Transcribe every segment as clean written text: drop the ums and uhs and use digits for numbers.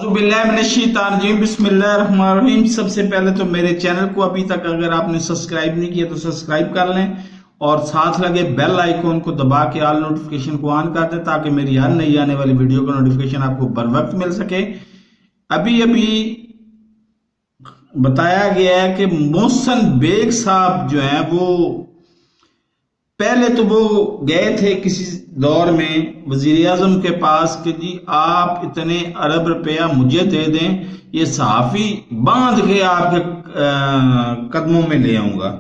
اعوذ باللہ من الشیطان الرجیم، بسم اللہ الرحمن الرحیم۔ سب سے پہلے تو میرے چینل کو ابھی تک اگر آپ نے سبسکرائب نہیں کیا تو سبسکرائب کر لیں اور ساتھ لگے بیل آئیکن کو دبا کے آل نوٹیفیکیشن کو آن کر دیں تاکہ میری ہر نئی آنے والی ویڈیو کا نوٹیفیکیشن آپ کو بر وقت مل سکے۔ ابھی بتایا گیا ہے کہ محسن بیگ صاحب جو ہیں وہ پہلے تو وہ گئے تھے کسی دور میں وزیر اعظم کے پاس کہ جی آپ اتنے ارب روپیہ مجھے دے دیں، یہ صحافی باندھ کے آپ کے قدموں میں لے آؤں گا۔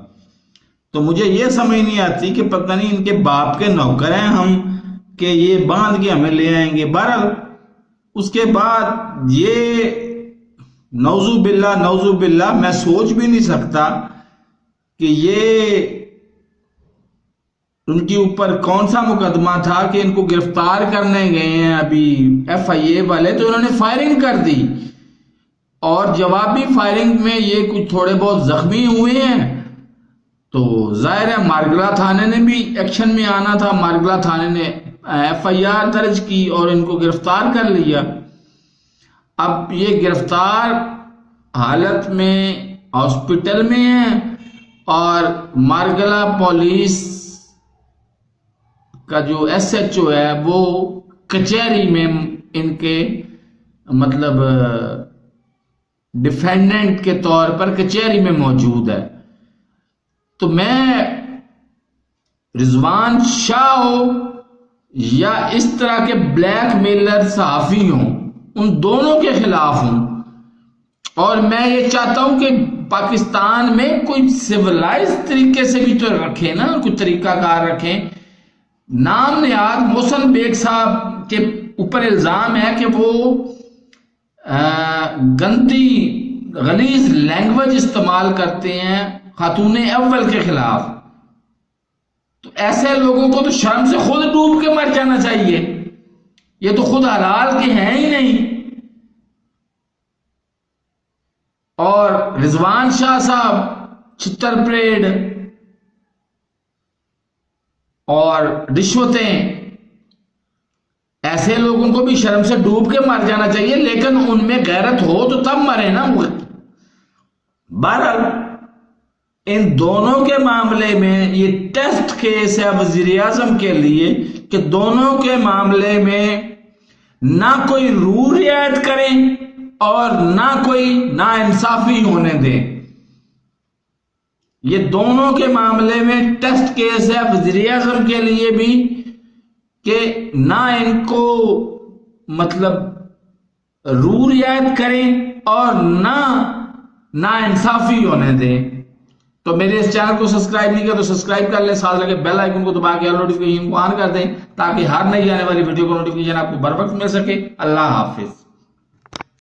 تو مجھے یہ سمجھ نہیں آتی کہ پتہ نہیں ان کے باپ کے نوکر ہیں ہم کہ یہ باندھ کے ہمیں لے آئیں گے۔ بہرحال اس کے بعد یہ نعوذ باللہ میں سوچ بھی نہیں سکتا کہ یہ ان کے اوپر کون سا مقدمہ تھا کہ ان کو گرفتار کرنے گئے ہیں ابھی ایف آئی اے والے، تو انہوں نے فائرنگ کر دی اور جوابی فائرنگ میں یہ کچھ تھوڑے بہت زخمی ہوئے ہیں۔ تو ظاہر ہے مارگلا تھانے نے بھی ایکشن میں آنا تھا، مارگلا تھانے نے ایف آئی آر درج کی اور ان کو گرفتار کر لیا۔ اب یہ گرفتار حالت میں ہاسپٹل میں ہیں اور مارگلا پولیس کا جو ایس ایچ او ہے وہ کچہری میں ان کے مطلب ڈیفینڈنٹ کے طور پر کچہری میں موجود ہے۔ تو میں رضوان شاہ ہو یا اس طرح کے بلیک میلر صحافی ہوں، ان دونوں کے خلاف ہوں، اور میں یہ چاہتا ہوں کہ پاکستان میں کوئی سیولائز طریقے سے بھی تو رکھیں نا، کوئی طریقہ کار رکھیں۔ نام نہاد محسن بیگ صاحب کے اوپر الزام ہے کہ وہ گندی غلیظ لینگویج استعمال کرتے ہیں خاتون اول کے خلاف۔ تو ایسے لوگوں کو تو شرم سے خود ڈوب کے مر جانا چاہیے، یہ تو خود حلال کے ہیں ہی نہیں۔ اور رضوان شاہ صاحب چھتر پریڈ اور رشوتیں، ایسے لوگوں کو بھی شرم سے ڈوب کے مر جانا چاہیے، لیکن ان میں غیرت ہو تو تب مرے نا۔ بہرحال ان دونوں کے معاملے میں یہ ٹیسٹ کیس ہے وزیر اعظم کے لیے کہ دونوں کے معاملے میں نہ کوئی رول رعایت کریں اور نہ کوئی ناانصافی ہونے دیں۔ یہ دونوں کے معاملے میں ٹیسٹ کیس ہے وزیر اعظم کے لیے بھی کہ نہ ان کو مطلب رول رعایت کریں اور نہ ناانصافی ہونے دیں۔ تو میرے اس چینل کو سبسکرائب نہیں کیا تو سبسکرائب کر لیں، ساتھ لگے بیل آئیکن کو دبا کے نوٹیفیکیشن کو آن کر دیں تاکہ ہر نئی آنے والی ویڈیو کو نوٹیفیکیشن آپ کو بر وقت مل سکے۔ اللہ حافظ۔